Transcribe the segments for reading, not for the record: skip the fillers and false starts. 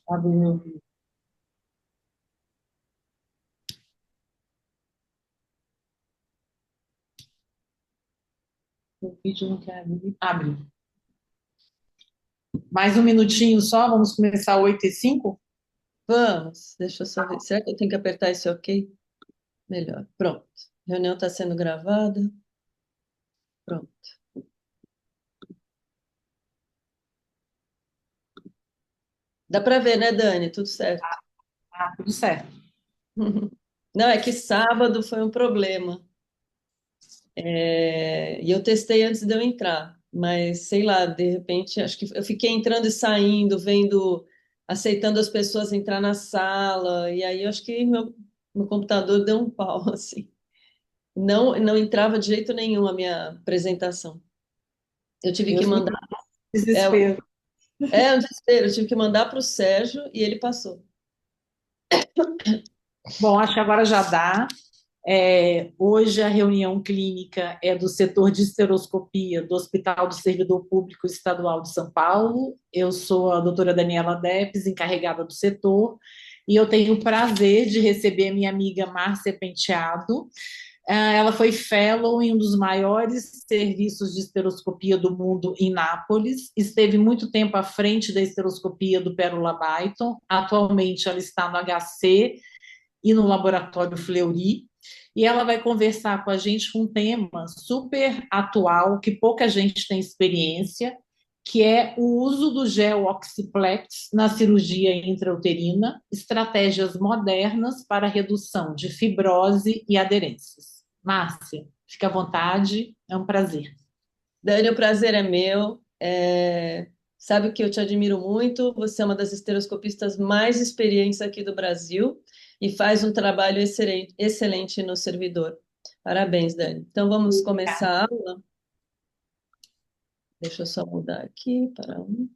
Abrir meu vídeo. O vídeo não quer abrir. Abre. Mais um minutinho só, vamos começar 8h05? Vamos, deixa eu só ver. Será que eu tenho que apertar esse OK? Melhor. Pronto. A reunião está sendo gravada. Pronto. Dá para ver, né, Dani? Tudo certo. Ah, tudo certo. Não, é que sábado foi um problema. E eu testei antes de eu entrar, mas sei lá, de repente, acho que eu fiquei entrando e saindo, vendo, aceitando as pessoas entrar na sala, e aí eu acho que meu computador deu um pau, assim. Não entrava de jeito nenhum a minha apresentação. Eu tive que Deus me mandar. livre. É, Desespero. é um desespero, eu tive que mandar para o Sérgio e ele passou. Bom, acho que agora já dá. Hoje a reunião clínica é do setor de esteroscopia do Hospital do Servidor Público Estadual de São Paulo. Eu sou a doutora Daniela Depes, encarregada do setor, e eu tenho o prazer de receber a minha amiga Márcia Penteado. Ela foi fellow em um dos maiores serviços de esteroscopia do mundo em Nápoles, esteve muito tempo à frente da esteroscopia do Pérola Byton. Atualmente ela está no HC e no Laboratório Fleury, e ela vai conversar com a gente um tema super atual, que pouca gente tem experiência, que é o uso do gel Oxyplex na cirurgia intrauterina, estratégias modernas para redução de fibrose e aderências. Márcia, fica à vontade, é um prazer. Dani, o prazer é meu. Sabe que eu te admiro muito. Você é uma das estereoscopistas mais experientes aqui do Brasil e faz um trabalho excelente, excelente no servidor. Parabéns, Dani. Então vamos começar a aula. Deixa eu só mudar aqui para um.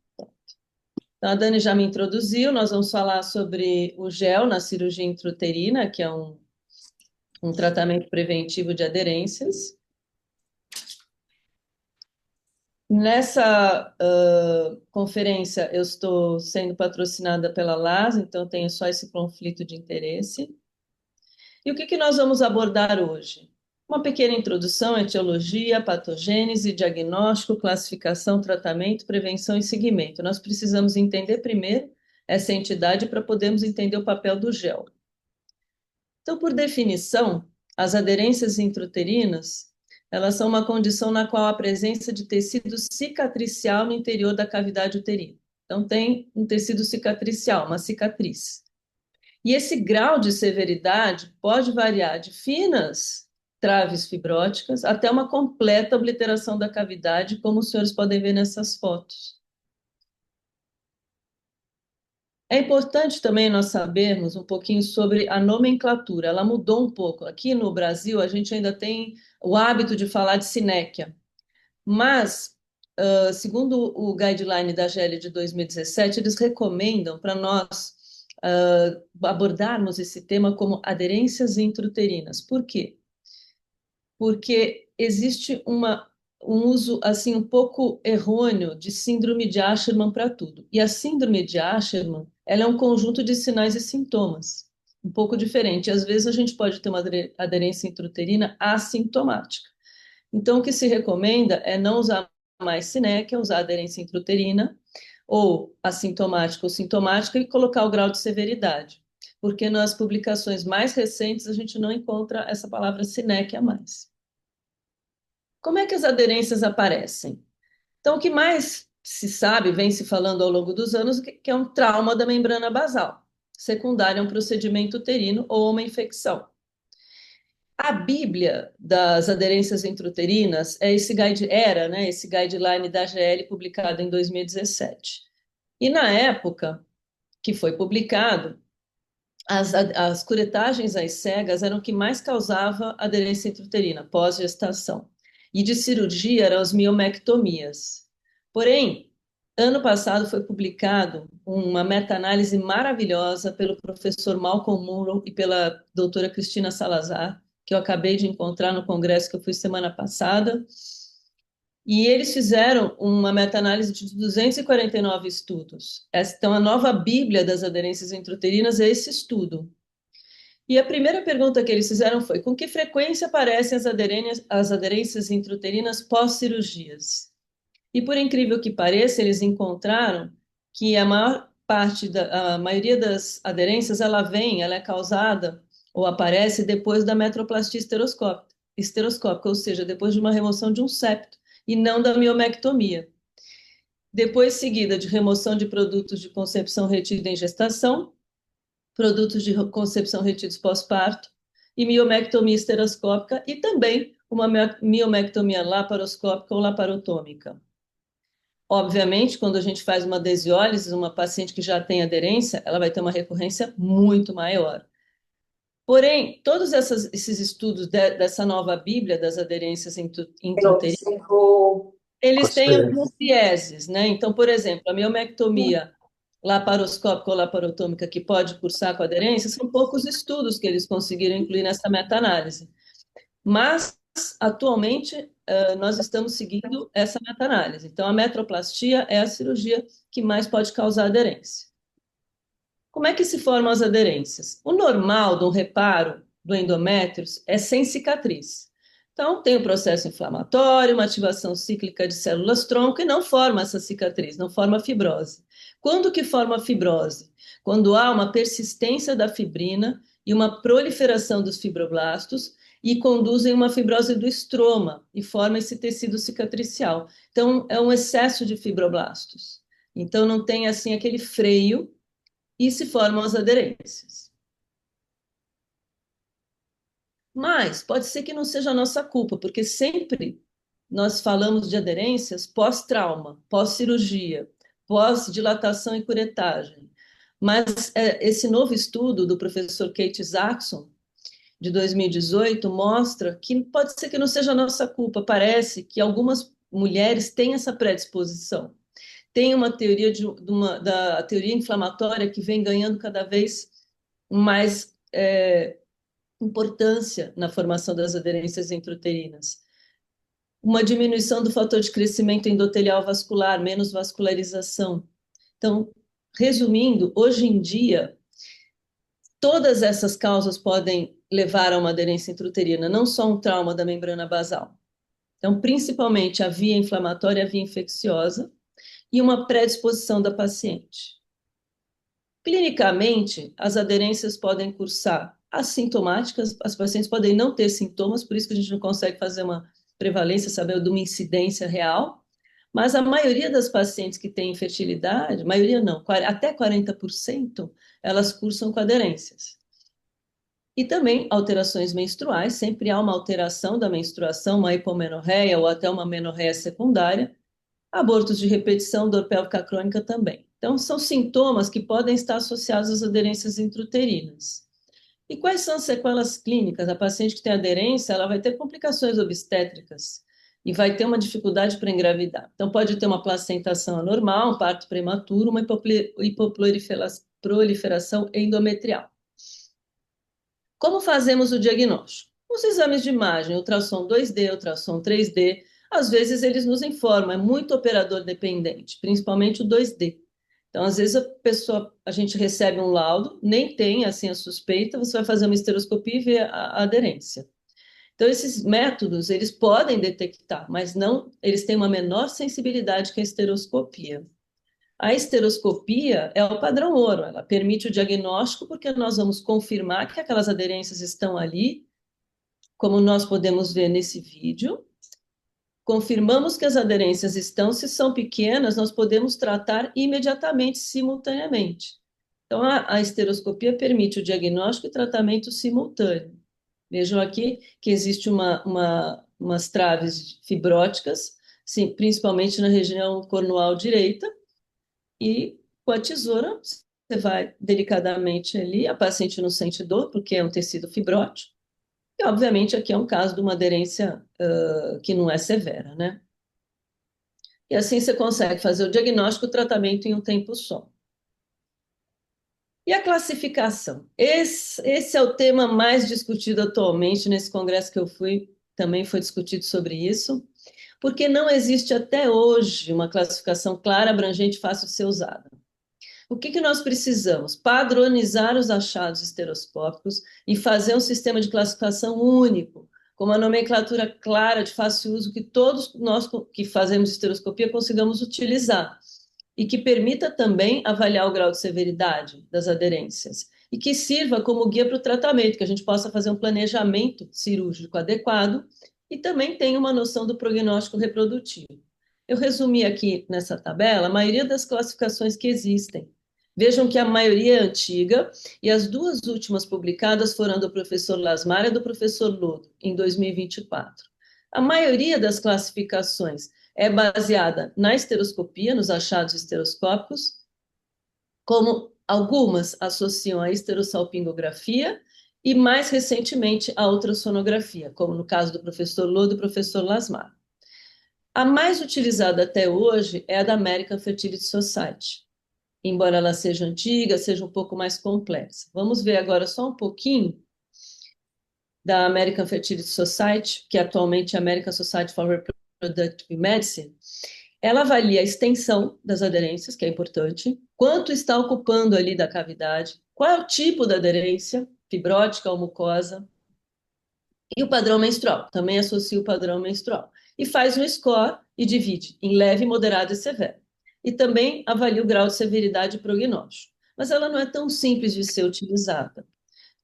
Então, a Dani já me introduziu. Nós vamos falar sobre o gel na cirurgia intrauterina, que é um tratamento preventivo de aderências. Nessa conferência, eu estou sendo patrocinada pela LAS, então eu tenho só esse conflito de interesse. E o que que nós vamos abordar hoje? Uma pequena introdução à etiologia, patogênese, diagnóstico, classificação, tratamento, prevenção e seguimento. Nós precisamos entender primeiro essa entidade para podermos entender o papel do gel. Então, por definição, as aderências intrauterinas, elas são uma condição na qual a presença de tecido cicatricial no interior da cavidade uterina. Então, tem um tecido cicatricial, uma cicatriz. E esse grau de severidade pode variar de finas traves fibróticas até uma completa obliteração da cavidade, como os senhores podem ver nessas fotos. É importante também nós sabermos um pouquinho sobre a nomenclatura. Ela mudou um pouco. Aqui no Brasil, a gente ainda tem o hábito de falar de sinéquia, mas, segundo o guideline da GL de 2017, eles recomendam para nós abordarmos esse tema como aderências intrauterinas. Por quê? Porque existe um uso assim um pouco errôneo de síndrome de Asherman para tudo. E a síndrome de Asherman, ela é um conjunto de sinais e sintomas, um pouco diferente. Às vezes a gente pode ter uma aderência intrauterina assintomática. Então, o que se recomenda é não usar mais sinéquia, usar aderência intrauterina, ou assintomática ou sintomática, e colocar o grau de severidade. Porque nas publicações mais recentes a gente não encontra essa palavra sinéquia mais. Como é que as aderências aparecem? Então, o que mais se sabe, vem se falando ao longo dos anos, que é um trauma da membrana basal, secundário a um procedimento uterino ou uma infecção. A Bíblia das aderências intrauterinas é era, né, esse guideline da GL publicado em 2017. E na época que foi publicado, as curetagens às cegas eram o que mais causava aderência intrauterina pós-gestação. E de cirurgia eram as miomectomias. Porém, ano passado foi publicado uma meta-análise maravilhosa pelo professor Malcolm Munro e pela doutora Cristina Salazar, que eu acabei de encontrar no congresso que eu fui semana passada, E eles fizeram uma meta-análise de 249 estudos. Então, a nova Bíblia das aderências intrauterinas é esse estudo. E a primeira pergunta que eles fizeram foi: com que frequência aparecem as aderências intrauterinas pós-cirurgias? E por incrível que pareça, eles encontraram que a maior parte a maioria das aderências ela é causada ou aparece depois da metroplastia esteroscópica, ou seja, depois de uma remoção de um septo e não da miomectomia. Depois seguida de remoção de produtos de concepção retida em gestação, produtos de concepção retidos pós-parto e miomectomia esteroscópica e também uma miomectomia laparoscópica ou laparotômica. Obviamente, quando a gente faz uma desiólise, uma paciente que já tem aderência, ela vai ter uma recorrência muito maior. Porém, todos esses estudos dessa nova Bíblia das aderências intrauterinas, eles têm alguns vieses, né? Então, por exemplo, a miomectomia laparoscópica ou laparotômica que pode cursar com aderência, são poucos estudos que eles conseguiram incluir nessa meta-análise. Mas, atualmente, nós estamos seguindo essa meta-análise. Então, a metroplastia é a cirurgia que mais pode causar aderência. Como é que se formam as aderências? O normal do reparo do endométrio é sem cicatriz. Então, tem um processo inflamatório, uma ativação cíclica de células-tronco e não forma essa cicatriz, não forma fibrose. Quando que forma fibrose? Quando há uma persistência da fibrina e uma proliferação dos fibroblastos e conduzem uma fibrose do estroma e forma esse tecido cicatricial. Então, é um excesso de fibroblastos. Então, não tem assim aquele freio e se formam as aderências. Mas pode ser que não seja a nossa culpa, porque sempre nós falamos de aderências pós-trauma, pós-cirurgia, pós-dilatação e curetagem. Mas esse novo estudo do professor Kate Isaacson, de 2018, mostra que pode ser que não seja a nossa culpa. Parece que algumas mulheres têm essa predisposição. Tem uma teoria da teoria inflamatória que vem ganhando cada vez mais importância na formação das aderências intrauterinas. Uma diminuição do fator de crescimento endotelial vascular, menos vascularização. Então, resumindo, hoje em dia, todas essas causas podem levar a uma aderência intrauterina, não só um trauma da membrana basal. Então, principalmente a via inflamatória, a via infecciosa e uma predisposição da paciente. Clinicamente, as aderências podem cursar assintomáticas, as pacientes podem não ter sintomas, por isso que a gente não consegue fazer uma prevalência, saber de uma incidência real, mas a maioria das pacientes que têm infertilidade, maioria não, até 40%, elas cursam com aderências. E também alterações menstruais, sempre há uma alteração da menstruação, uma hipomenorreia ou até uma menorreia secundária, abortos de repetição, dor pélvica crônica também. Então, são sintomas que podem estar associados às aderências intrauterinas. E quais são as sequelas clínicas? A paciente que tem aderência, ela vai ter complicações obstétricas e vai ter uma dificuldade para engravidar. Então, pode ter uma placentação anormal, um parto prematuro, uma hipoproliferação endometrial. Como fazemos o diagnóstico? Os exames de imagem, ultrassom 2D, ultrassom 3D, às vezes eles nos informam, é muito operador dependente, principalmente o 2D. Então, às vezes a gente recebe um laudo, nem tem assim a suspeita, você vai fazer uma esteroscopia e ver a aderência. Então, esses métodos, eles podem detectar, mas não, eles têm uma menor sensibilidade que a esteroscopia. A esteroscopia é o padrão ouro, ela permite o diagnóstico porque nós vamos confirmar que aquelas aderências estão ali, como nós podemos ver nesse vídeo. Confirmamos que as aderências estão, se são pequenas, nós podemos tratar imediatamente, simultaneamente. Então, a esteroscopia permite o diagnóstico e tratamento simultâneo. Vejam aqui que existe umas traves fibróticas, sim, principalmente na região cornual direita, e com a tesoura você vai delicadamente ali, a paciente não sente dor, porque é um tecido fibrótico, e obviamente aqui é um caso de uma aderência que não é severa, né? E assim você consegue fazer o diagnóstico e o tratamento em um tempo só. E a classificação? Esse é o tema mais discutido atualmente nesse congresso que eu fui, também foi discutido sobre isso, Porque não existe até hoje uma classificação clara, abrangente e fácil de ser usada. O que nós precisamos? Padronizar os achados estereoscópicos e fazer um sistema de classificação único, com uma nomenclatura clara, de fácil uso, que todos nós que fazemos estereoscopia consigamos utilizar e que permita também avaliar o grau de severidade das aderências e que sirva como guia para o tratamento, que a gente possa fazer um planejamento cirúrgico adequado e também tenha uma noção do prognóstico reprodutivo. Eu resumi aqui nessa tabela a maioria das classificações que existem. Vejam que a maioria é antiga e as duas últimas publicadas foram do professor Lasmar e do professor Lodo, em 2024. A maioria das classificações é baseada na esteroscopia, nos achados esteroscópicos, como algumas associam a esterossalpingografia e, mais recentemente, a ultrassonografia, como no caso do professor Lodo e do professor Lasmar. A mais utilizada até hoje é a da American Fertility Society, embora ela seja antiga, seja um pouco mais complexa. Vamos ver agora só um pouquinho da American Fertility Society, que atualmente é a American Society for Reproductive Medicine. Ela avalia a extensão das aderências, que é importante, quanto está ocupando ali da cavidade, qual é o tipo da aderência, fibrótica ou mucosa, e o padrão menstrual, também associa o padrão menstrual. E faz um score e divide em leve, moderado e severo. E também avalia o grau de severidade e prognóstico. Mas ela não é tão simples de ser utilizada.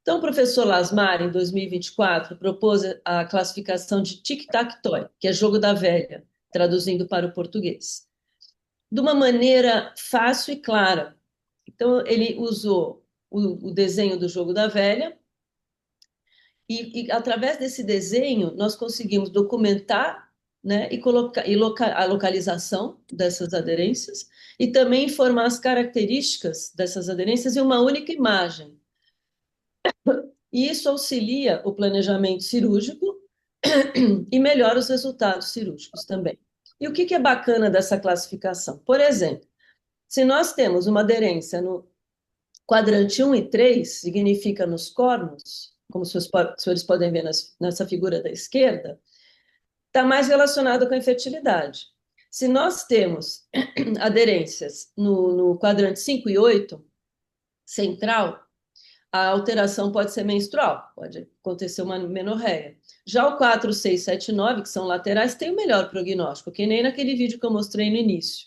Então, o professor Lasmar, em 2024, propôs a classificação de tic-tac-toe, que é jogo da velha, traduzindo para o português, de uma maneira fácil e clara. Então, ele usou o desenho do jogo da velha, e através desse desenho, nós conseguimos documentar, né, e colocar a localização dessas aderências e também informar as características dessas aderências em uma única imagem. E isso auxilia o planejamento cirúrgico e melhora os resultados cirúrgicos também. E o que é bacana dessa classificação? Por exemplo, se nós temos uma aderência no quadrante 1 e 3, significa nos cornos, como os senhores podem ver nessa figura da esquerda, está mais relacionado com a infertilidade. Se nós temos aderências no quadrante 5 e 8, central, a alteração pode ser menstrual, pode acontecer uma menorreia. Já o 4, 6, 7, 9, que são laterais, tem o melhor prognóstico, que nem naquele vídeo que eu mostrei no início.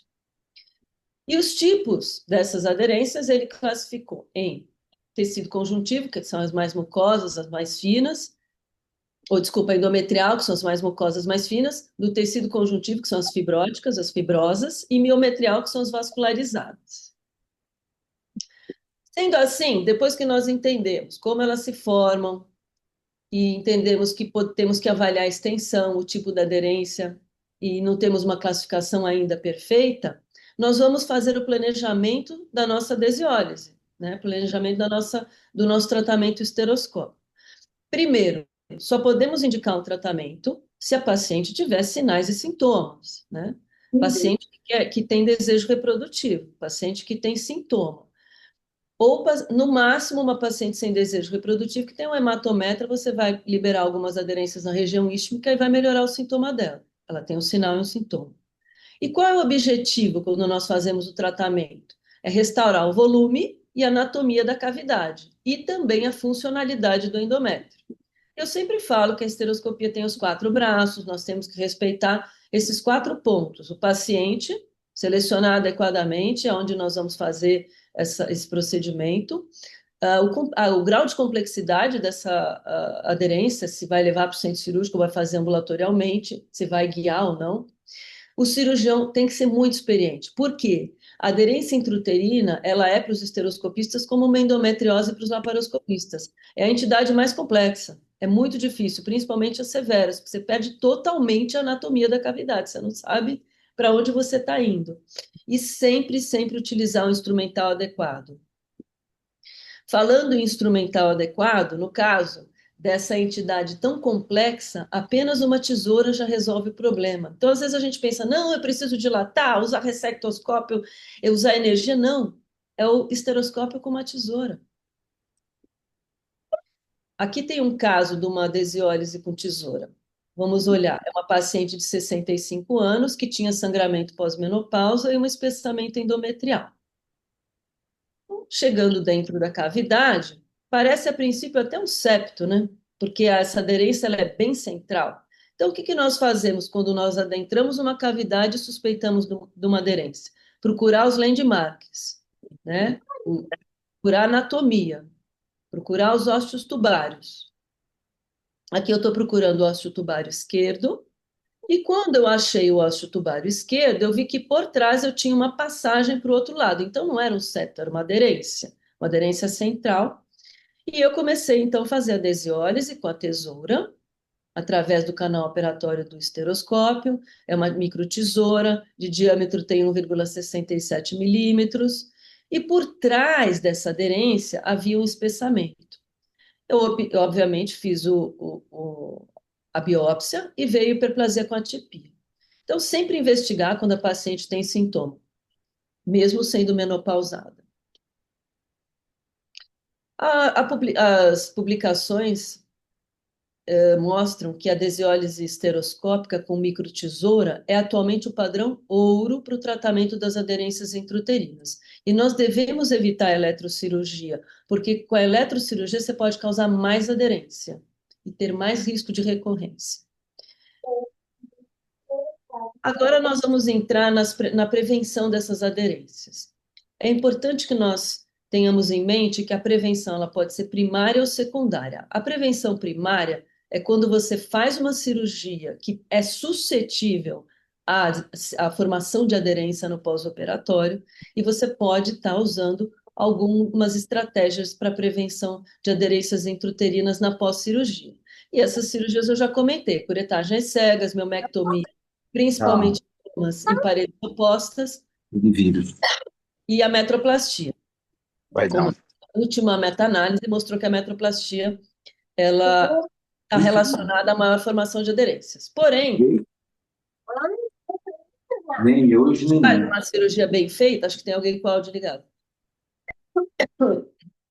E os tipos dessas aderências ele classificou em tecido conjuntivo, que são as mais mucosas, as mais finas, ou desculpa, endometrial, que são as mais mucosas, mais finas, do tecido conjuntivo, que são as fibróticas, as fibrosas, e miometrial, que são as vascularizadas. Sendo assim, depois que nós entendemos como elas se formam e entendemos que temos que avaliar a extensão, o tipo da aderência, e não temos uma classificação ainda perfeita, nós vamos fazer o planejamento da nossa desiólise, né? Planejamento do nosso tratamento esteroscópico. Primeiro, só podemos indicar um tratamento se a paciente tiver sinais e sintomas, né? Paciente que tem desejo reprodutivo, paciente que tem sintoma. Ou, no máximo, uma paciente sem desejo reprodutivo que tem um hematometra, você vai liberar algumas aderências na região isquímica e vai melhorar o sintoma dela. Ela tem um sinal e um sintoma. E qual é o objetivo quando nós fazemos o tratamento? É restaurar o volume e a anatomia da cavidade e também a funcionalidade do endométrio. Eu sempre falo que a esteroscopia tem os 4 braços, nós temos que respeitar esses 4 pontos. O paciente, selecionar adequadamente onde nós vamos fazer esse procedimento, o grau de complexidade dessa aderência, se vai levar para o centro cirúrgico, vai fazer ambulatorialmente, se vai guiar ou não. O cirurgião tem que ser muito experiente. Por quê? A aderência intrauterina, ela é para os esteroscopistas como uma endometriose para os laparoscopistas. É a entidade mais complexa. É muito difícil, principalmente as severas, porque você perde totalmente a anatomia da cavidade. Você não sabe para onde você está indo. E sempre, sempre utilizar um instrumental adequado. Falando em instrumental adequado, no caso dessa entidade tão complexa, apenas uma tesoura já resolve o problema. Então, às vezes a gente pensa, não, eu preciso dilatar, usar ressectoscópio, eu usar energia. Não, é o esteroscópio com uma tesoura. Aqui tem um caso de uma desiólise com tesoura. Vamos olhar. É uma paciente de 65 anos que tinha sangramento pós-menopausa e um espessamento endometrial. Chegando dentro da cavidade, parece a princípio até um septo, né? Porque essa aderência ela é bem central. Então, o que que nós fazemos quando nós adentramos uma cavidade e suspeitamos de uma aderência? Procurar os landmarks, né? Procurar anatomia, procurar os ósseos tubários. Aqui eu estou procurando o ósseo tubário esquerdo, e quando eu achei o ósseo tubário esquerdo, eu vi que por trás eu tinha uma passagem para o outro lado. Então não era um septo, era uma aderência central. E eu comecei então a fazer a desiólise com a tesoura, através do canal operatório do esteroscópio. É uma microtesoura, de diâmetro tem 1,67 milímetros. E por trás dessa aderência havia um espessamento. Eu, obviamente, fiz a biópsia e veio hiperplasia com atipia. Então, sempre investigar quando a paciente tem sintoma, mesmo sendo menopausada. As publicações mostram que a desiólise esteroscópica com microtesoura é atualmente o padrão ouro para o tratamento das aderências intrauterinas. E nós devemos evitar a eletrocirurgia, porque com a eletrocirurgia você pode causar mais aderência e ter mais risco de recorrência. Agora nós vamos entrar na prevenção dessas aderências. É importante que nós tenhamos em mente que a prevenção ela pode ser primária ou secundária. A prevenção primária é quando você faz uma cirurgia que é suscetível à formação de aderência no pós-operatório e você pode estar usando algumas estratégias para prevenção de aderências intrauterinas na pós-cirurgia. E essas cirurgias eu já comentei, curetagem às cegas, miomectomia, Calma, principalmente em paredes opostas, de vírus. e a metroplastia. Vai Como dar. a última meta-análise mostrou que a metroplastia ela está relacionada à maior formação de aderências. Porém, Nem hoje, nem faz nunca. uma cirurgia bem feita, acho que tem alguém com o áudio ligado,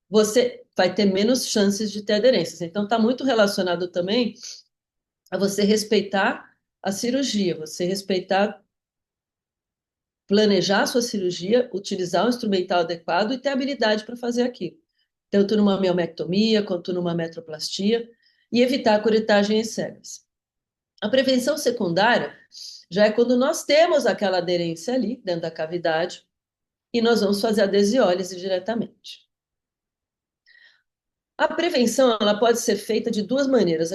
você vai ter menos chances de ter aderências. Então, está muito relacionado também a você respeitar a cirurgia, você respeitar, planejar a sua cirurgia, utilizar o instrumental adequado e ter habilidade para fazer aquilo. Tanto numa miomectomia quanto numa metroplastia, e evitar a curetagem às cegas. A prevenção secundária já é quando nós temos aquela aderência ali dentro da cavidade e nós vamos fazer a desiólise diretamente. A prevenção ela pode ser feita de duas maneiras.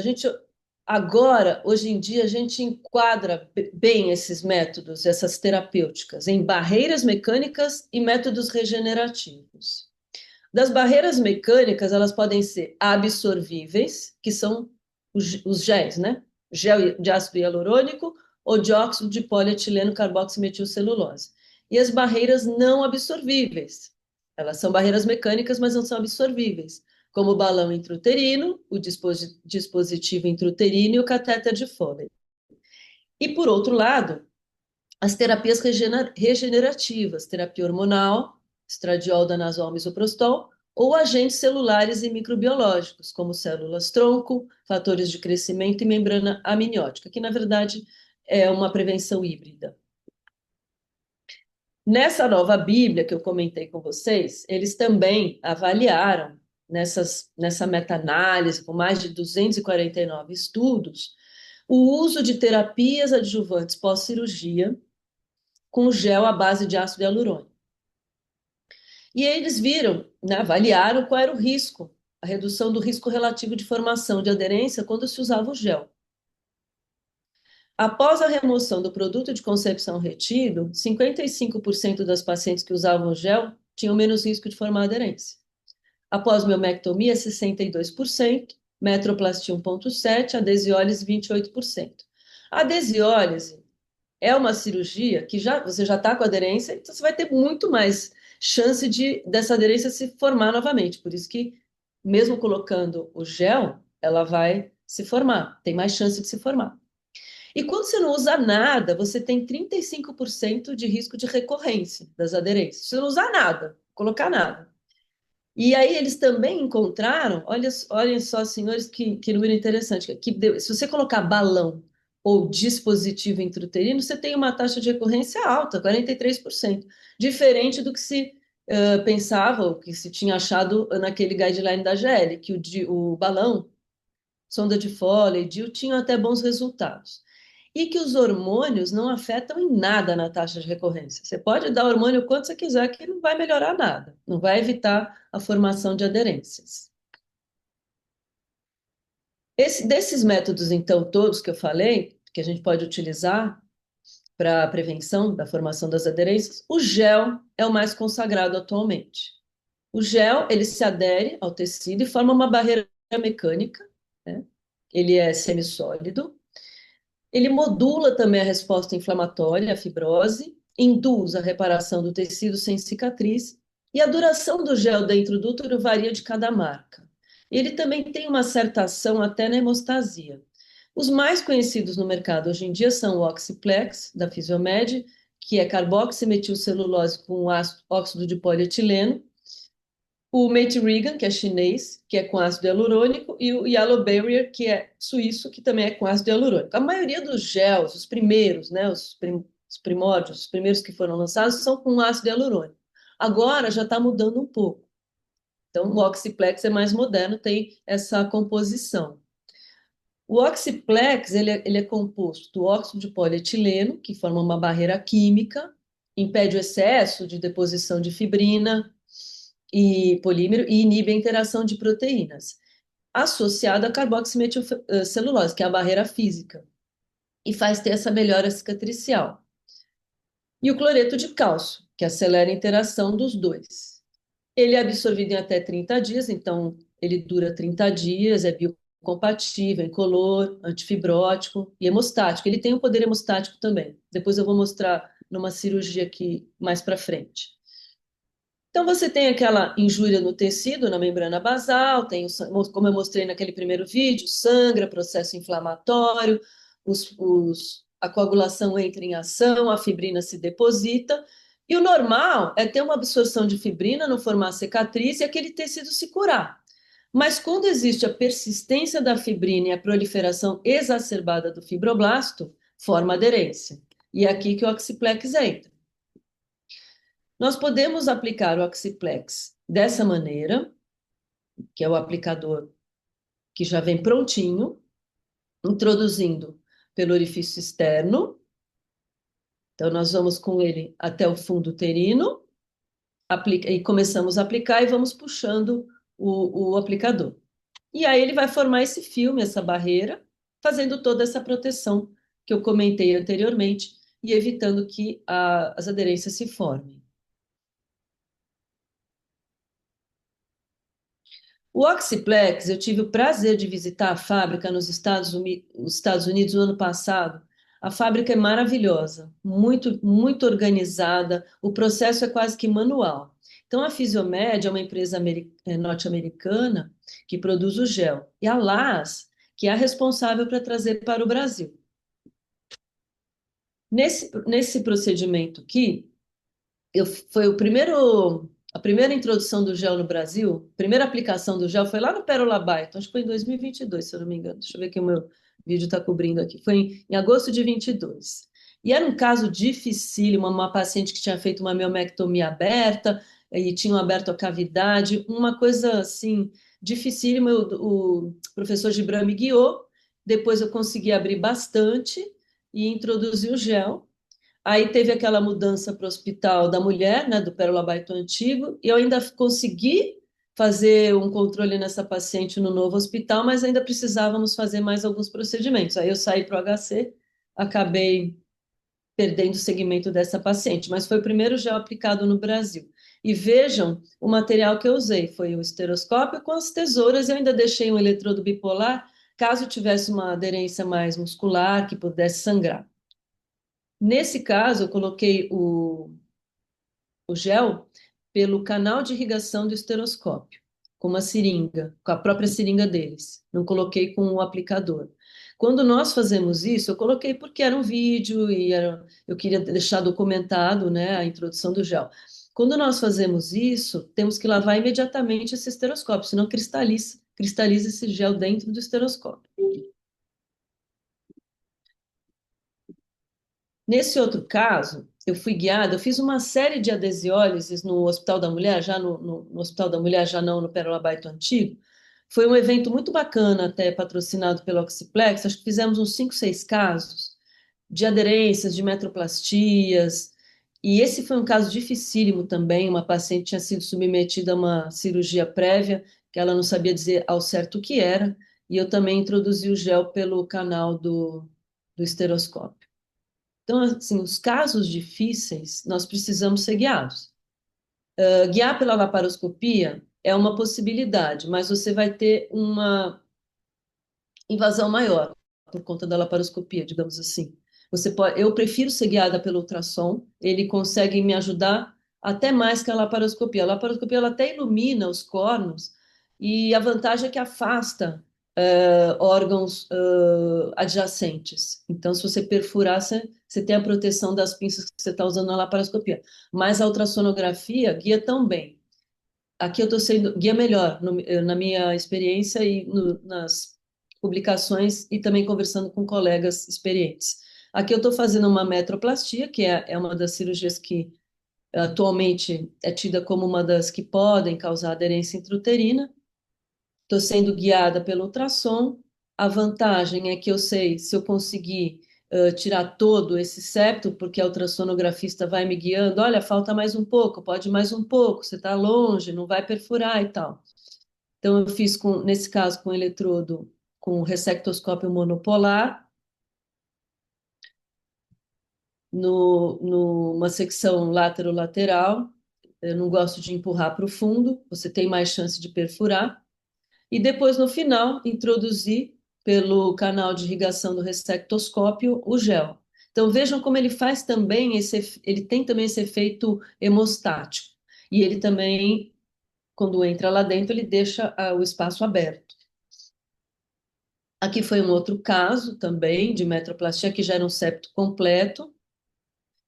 Agora, hoje em dia, a gente enquadra bem esses métodos, essas terapêuticas, em barreiras mecânicas e métodos regenerativos. Das barreiras mecânicas, elas podem ser absorvíveis, que são os géis, né? Gel de ácido hialurônico ou dióxido de polietileno carboximetilcelulose. E as barreiras não absorvíveis. Elas são barreiras mecânicas, mas não são absorvíveis, como o balão intrauterino, o dispositivo intrauterino e o catéter de Foley. E, por outro lado, as terapias regenerativas, terapia hormonal, estradiol, danazol, misoprostol, ou agentes celulares e microbiológicos, como células-tronco, fatores de crescimento e membrana amniótica, que, na verdade, é uma prevenção híbrida. Nessa nova Bíblia que eu comentei com vocês, eles também avaliaram, nessa meta-análise, com mais de 249 estudos, o uso de terapias adjuvantes pós-cirurgia com gel à base de ácido hialurônico. E eles viram, né, avaliaram qual era o risco, a redução do risco relativo de formação de aderência quando se usava o gel. Após a remoção do produto de concepção retido, 55% das pacientes que usavam o gel tinham menos risco de formar aderência. Após miomectomia, 62%, metroplastia 1,7%, adesiólise 28%. A adesiólise é uma cirurgia que você já está com aderência, então você vai ter muito mais chance dessa aderência se formar novamente. Por isso que, mesmo colocando o gel, ela vai se formar, tem mais chance de se formar. E quando você não usa nada, você tem 35% de risco de recorrência das aderências. Se você não usar nada, colocar nada. E aí eles também encontraram, olhem só, senhores, que número interessante, se você colocar balão ou dispositivo intrauterino, você tem uma taxa de recorrência alta, 43%, diferente do que se pensava, ou que se tinha achado naquele guideline da GL, que o balão, sonda de Foley, DIU tinham até bons resultados. E que os hormônios não afetam em nada na taxa de recorrência. Você pode dar hormônio quanto você quiser, que não vai melhorar nada, não vai evitar a formação de aderências. Desses métodos, então, todos que eu falei, que a gente pode utilizar para a prevenção da formação das aderências, o gel é o mais consagrado atualmente. O gel, ele se adere ao tecido e forma uma barreira mecânica, né? Ele é semissólido. Ele modula também a resposta inflamatória, a fibrose, induz a reparação do tecido sem cicatriz, e a duração do gel dentro do útero varia de cada marca. Ele também tem uma certa ação até na hemostasia. Os mais conhecidos no mercado hoje em dia são o Oxiplex, da Fisiomed, que é carboximetilcelulose com óxido de polietileno, o Mate Regan, que é chinês, que é com ácido hialurônico, e o Yellow Barrier, que é suíço, que também é com ácido hialurônico. A maioria dos gels, os primeiros, né, os primórdios, os primeiros que foram lançados, são com ácido hialurônico. Agora já está mudando um pouco. Então, o Oxiplex é mais moderno, tem essa composição. O Oxiplex, ele é composto do óxido de polietileno, que forma uma barreira química, impede o excesso de deposição de fibrina e polímero e inibe a interação de proteínas, associada à carboximetilcelulose, que é a barreira física, e faz ter essa melhora cicatricial. E o cloreto de cálcio, que acelera a interação dos dois. Ele é absorvido em até 30 dias, então ele dura 30 dias, é biocompatível, incolor, antifibrótico e hemostático. Ele tem um poder hemostático também. Depois eu vou mostrar numa cirurgia aqui mais para frente. Então, você tem aquela injúria no tecido, na membrana basal, tem, como eu mostrei naquele primeiro vídeo, sangra, processo inflamatório, a coagulação entra em ação, a fibrina se deposita, e o normal é ter uma absorção de fibrina, não formar cicatriz e aquele tecido se curar. Mas quando existe a persistência da fibrina e a proliferação exacerbada do fibroblasto, forma aderência. E é aqui que o Oxiplex entra. Nós podemos aplicar o Oxiplex dessa maneira, que é o aplicador que já vem prontinho, introduzindo pelo orifício externo. Então, nós vamos com ele até o fundo uterino, e começamos a aplicar e vamos puxando o aplicador. E aí ele vai formar esse filme, essa barreira, fazendo toda essa proteção que eu comentei anteriormente e evitando que as aderências se formem. O Oxiplex, eu tive o prazer de visitar a fábrica nos Estados Unidos no ano passado. A fábrica é maravilhosa, muito organizada, o processo é quase que manual. Então, a Fisiomed é uma empresa norte-americana que produz o gel, e a LAS, que é a responsável para trazer para o Brasil. Nesse procedimento aqui, foi a primeira introdução do gel no Brasil, a primeira aplicação do gel foi lá no Pérola Byton, acho que foi em 2022, se eu não me engano. Deixa eu ver que o meu vídeo está cobrindo aqui. Foi em agosto de 22. E era um caso dificílimo, uma paciente que tinha feito uma miomectomia aberta e tinha aberto a cavidade, uma coisa assim dificílima. O professor Gibran me guiou, depois eu consegui abrir bastante e introduzir o gel. Aí teve aquela mudança para o hospital da mulher, né, do Pérola Baito antigo, e eu ainda consegui fazer um controle nessa paciente no novo hospital, mas ainda precisávamos fazer mais alguns procedimentos. Aí eu saí para o HC, acabei perdendo o segmento dessa paciente, mas foi o primeiro gel aplicado no Brasil. E vejam o material que eu usei, foi o esteroscópio com as tesouras, e eu ainda deixei um eletrodo bipolar, caso tivesse uma aderência mais muscular, que pudesse sangrar. Nesse caso, eu coloquei o gel pelo canal de irrigação do esteroscópio, com uma seringa, com a própria seringa deles. Não coloquei com o aplicador. Quando nós fazemos isso, eu coloquei porque era um vídeo e eu queria deixar documentado, né, a introdução do gel. Quando nós fazemos isso, temos que lavar imediatamente esse esteroscópio, senão cristaliza esse gel dentro do esteroscópio. Nesse outro caso, eu fui guiada, eu fiz uma série de adesiólises no Hospital da Mulher, já no Hospital da Mulher, já não no Pérola Baito Antigo. Foi um evento muito bacana, até patrocinado pelo Oxiplex. Acho que fizemos uns 5, 6 casos de aderências, de metroplastias. E esse foi um caso dificílimo também. Uma paciente tinha sido submetida a uma cirurgia prévia, que ela não sabia dizer ao certo o que era, e eu também introduzi o gel pelo canal do esteroscópio. Então, assim, os casos difíceis, nós precisamos ser guiados. Guiar pela laparoscopia é uma possibilidade, mas você vai ter uma invasão maior por conta da laparoscopia, digamos assim. Eu prefiro ser guiada pelo ultrassom, ele consegue me ajudar até mais que a laparoscopia. A laparoscopia ela até ilumina os córneos e a vantagem é que afasta órgãos adjacentes. Então, se você perfurar, você tem a proteção das pinças que você está usando na laparoscopia. Mas a ultrassonografia guia também. Aqui eu estou sendo guia melhor, na minha experiência e nas publicações e também conversando com colegas experientes. Aqui eu estou fazendo uma metroplastia, que é uma das cirurgias que atualmente é tida como uma das que podem causar aderência intrauterina. Estou sendo guiada pelo ultrassom. A vantagem é que eu sei se eu conseguir tirar todo esse septo, porque a ultrassonografista vai me guiando. Olha, falta mais um pouco, pode mais um pouco, você está longe, não vai perfurar e tal. Então, eu fiz, nesse caso, com eletrodo, com ressectoscópio monopolar, numa secção látero-lateral. Eu não gosto de empurrar para o fundo, você tem mais chance de perfurar. E depois, no final, introduzir pelo canal de irrigação do ressectoscópio o gel. Então, vejam como ele faz também ele tem também esse efeito hemostático. E ele também, quando entra lá dentro, ele deixa o espaço aberto. Aqui foi um outro caso também de metroplastia, que já era um septo completo.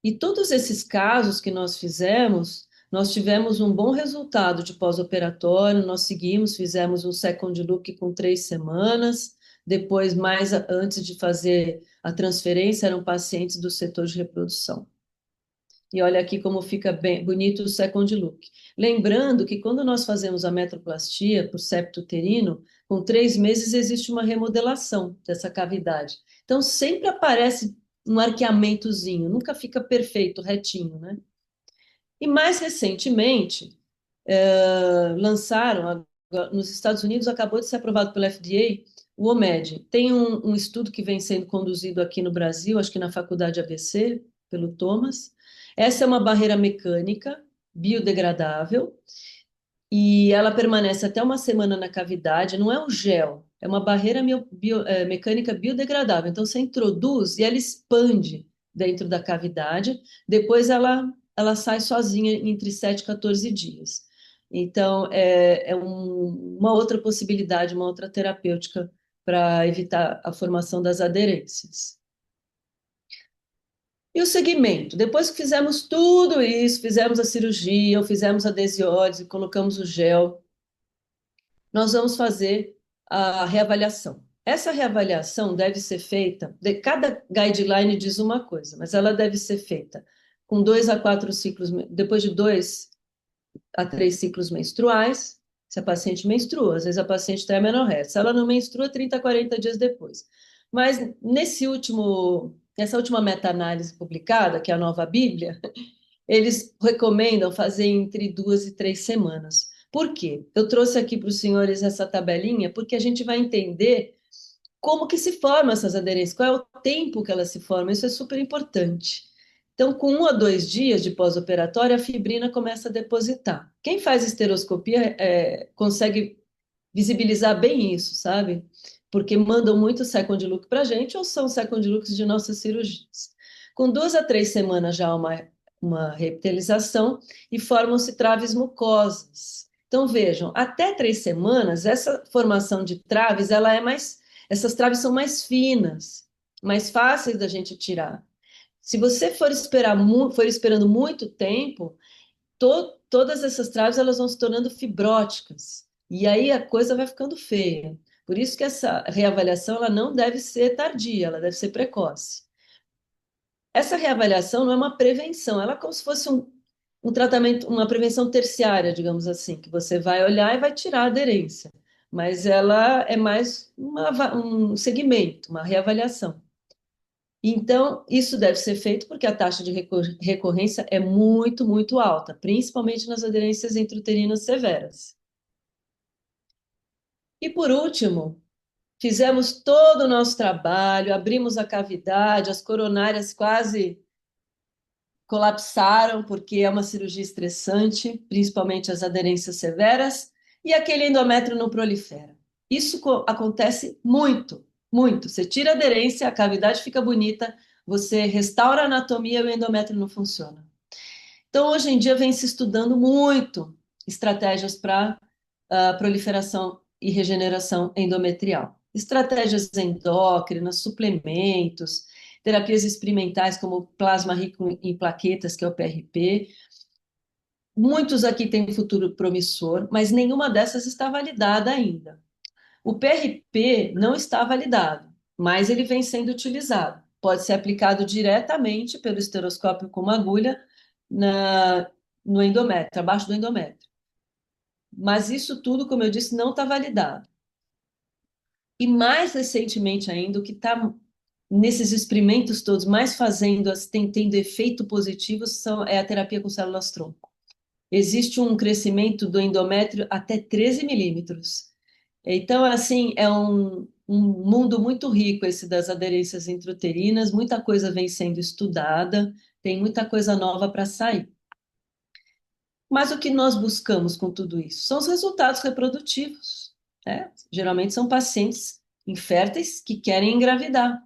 E todos esses casos que nós fizemos, nós tivemos um bom resultado de pós-operatório, nós seguimos, fizemos um second look com 3 semanas, depois, antes de fazer a transferência, eram pacientes do setor de reprodução. E olha aqui como fica bem bonito o second look. Lembrando que quando nós fazemos a metroplastia para o septo uterino, com 3 meses existe uma remodelação dessa cavidade. Então sempre aparece um arqueamentozinho, nunca fica perfeito, retinho, né? E mais recentemente, lançaram, nos Estados Unidos, acabou de ser aprovado pela FDA, o OMED. Tem um estudo que vem sendo conduzido aqui no Brasil, acho que na Faculdade ABC, pelo Thomas. Essa é uma barreira mecânica, biodegradável, e ela permanece até uma semana na cavidade, não é um gel, é uma barreira mecânica biodegradável. Então, você introduz e ela expande dentro da cavidade, depois ela sai sozinha entre 7 e 14 dias. Então, uma outra possibilidade, uma outra terapêutica para evitar a formação das aderências. E o segmento? Depois que fizemos tudo isso, fizemos a cirurgia, fizemos a adesiólise, colocamos o gel, nós vamos fazer a reavaliação. Essa reavaliação deve ser feita, cada guideline diz uma coisa, mas ela deve ser feita com 2 a 4 ciclos, depois de 2 a 3 ciclos menstruais, se a paciente menstrua, às vezes a paciente tem amenorreia, se ela não menstrua, 30 a 40 dias depois. Mas nessa última meta-análise publicada, que é a Nova Bíblia, eles recomendam fazer entre 2 e 3 semanas. Por quê? Eu trouxe aqui para os senhores essa tabelinha, porque a gente vai entender como que se formam essas aderências, qual é o tempo que elas se formam, isso é super importante. Então, com 1 a 2 dias de pós-operatório, a fibrina começa a depositar. Quem faz esteroscopia consegue visibilizar bem isso, sabe? Porque mandam muito second look para a gente ou são second looks de nossas cirurgias. Com 2 a 3 semanas já há uma reepitelização e formam-se traves mucosas. Então, vejam, até 3 semanas, essa formação de traves, essas traves são mais finas, mais fáceis da gente tirar. Se você for esperando muito tempo, todas essas traves elas vão se tornando fibróticas. E aí a coisa vai ficando feia. Por isso que essa reavaliação ela não deve ser tardia, ela deve ser precoce. Essa reavaliação não é uma prevenção, ela é como se fosse um tratamento, uma prevenção terciária, digamos assim, que você vai olhar e vai tirar a aderência, mas ela é mais um segmento, uma reavaliação. Então, isso deve ser feito porque a taxa de recorrência é muito, muito alta, principalmente nas aderências intrauterinas severas. E por último, fizemos todo o nosso trabalho, abrimos a cavidade, as coronárias quase colapsaram, porque é uma cirurgia estressante, principalmente as aderências severas, e aquele endométrio não prolifera. Isso acontece muito, muito. Você tira a aderência, a cavidade fica bonita, você restaura a anatomia e o endométrio não funciona. Então, hoje em dia, vem se estudando muito estratégias para proliferação e regeneração endometrial. Estratégias endócrinas, suplementos, terapias experimentais como plasma rico em plaquetas, que é o PRP. Muitos aqui têm futuro promissor, mas nenhuma dessas está validada ainda. O PRP não está validado, mas ele vem sendo utilizado. Pode ser aplicado diretamente pelo esteroscópio com uma agulha no endométrio, abaixo do endométrio. Mas isso tudo, como eu disse, não está validado. E mais recentemente ainda, o que está nesses experimentos todos, mais fazendo, tendo efeito positivo, é a terapia com células-tronco. Existe um crescimento do endométrio até 13 milímetros. Então, assim, é um mundo muito rico esse das aderências intrauterinas, muita coisa vem sendo estudada, tem muita coisa nova para sair. Mas o que nós buscamos com tudo isso? São os resultados reprodutivos, né? Geralmente são pacientes inférteis que querem engravidar.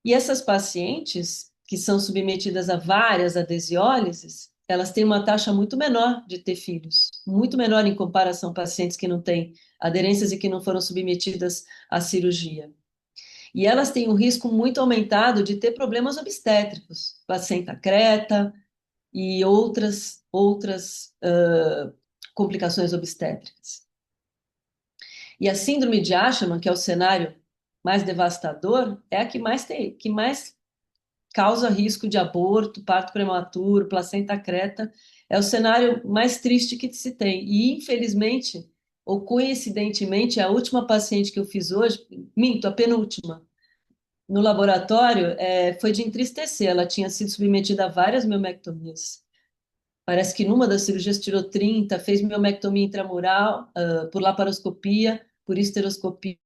E essas pacientes, que são submetidas a várias adesiólises, elas têm uma taxa muito menor de ter filhos, muito menor em comparação a pacientes que não têm aderências e que não foram submetidas à cirurgia. E elas têm um risco muito aumentado de ter problemas obstétricos, placenta creta e outras complicações obstétricas. E a síndrome de Asherman, que é o cenário mais devastador, é a que mais causa risco de aborto, parto prematuro, placenta creta. É o cenário mais triste que se tem. E, infelizmente, ou coincidentemente, a última paciente que eu fiz hoje, minto, a penúltima, no laboratório, foi de entristecer. Ela tinha sido submetida a várias miomectomias. Parece que numa das cirurgias tirou 30, fez miomectomia intramural, por laparoscopia, por histeroscopia,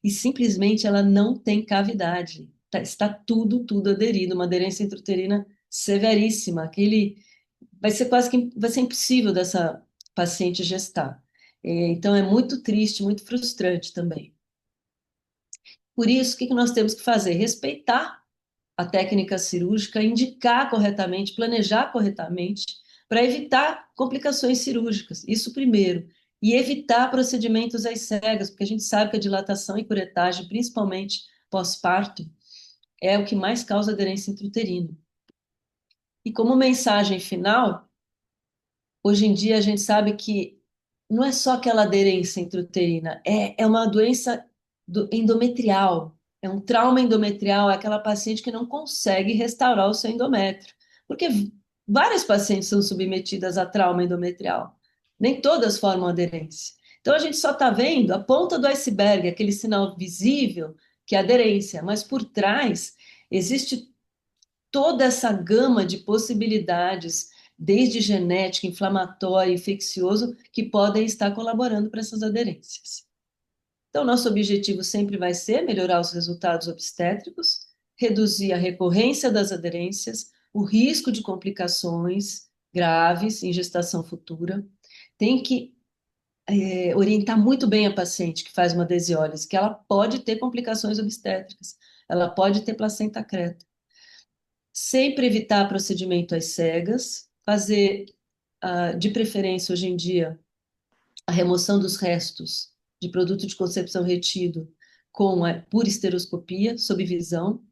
e simplesmente ela não tem cavidade. Está tudo aderido, uma aderência intrauterina severíssima. Vai ser quase que vai ser impossível dessa paciente gestar. Então é muito triste, muito frustrante também. Por isso, o que nós temos que fazer? Respeitar a técnica cirúrgica, indicar corretamente, planejar corretamente, para evitar complicações cirúrgicas. Isso primeiro. E evitar procedimentos às cegas, porque a gente sabe que a dilatação e curetagem, principalmente pós-parto, é o que mais causa aderência intrauterina. E como mensagem final, hoje em dia a gente sabe que não é só aquela aderência intrauterina, é uma doença endometrial, é um trauma endometrial, é aquela paciente que não consegue restaurar o seu endométrio. Porque várias pacientes são submetidas a trauma endometrial, nem todas formam aderência. Então a gente só está vendo a ponta do iceberg, aquele sinal visível que é a aderência, mas por trás existe toda essa gama de possibilidades, desde genética, inflamatória, infeccioso, que podem estar colaborando para essas aderências. Então, nosso objetivo sempre vai ser melhorar os resultados obstétricos, reduzir a recorrência das aderências, o risco de complicações graves em gestação futura. Tem que orientar muito bem a paciente que faz uma adesiólise, que ela pode ter complicações obstétricas, ela pode ter placenta creta. Sempre evitar procedimento às cegas, fazer, de preferência hoje em dia, a remoção dos restos de produto de concepção retido por esteroscopia, sob visão,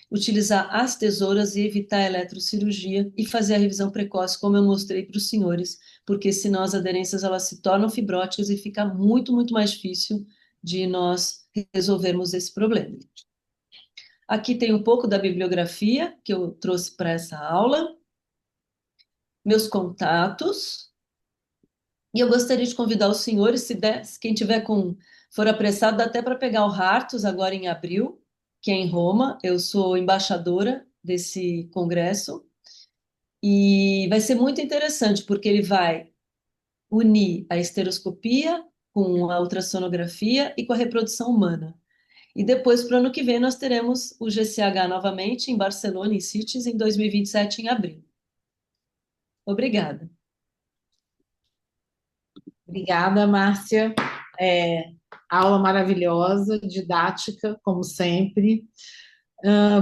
utilizar as tesouras e evitar a eletrocirurgia e fazer a revisão precoce, como eu mostrei para os senhores, porque senão as aderências elas se tornam fibróticas e fica muito, muito mais difícil de nós resolvermos esse problema. Aqui tem um pouco da bibliografia que eu trouxe para essa aula, meus contatos, e eu gostaria de convidar os senhores, se der, se quem tiver for apressado, dá até para pegar o Hartus agora em abril, que é em Roma. Eu sou embaixadora desse congresso e vai ser muito interessante porque ele vai unir a esteroscopia com a ultrassonografia e com a reprodução humana. E depois, para o ano que vem, nós teremos o GCH novamente em Barcelona, em CITES, em 2027, em abril. Obrigada. Obrigada, Márcia. Aula maravilhosa, didática, como sempre.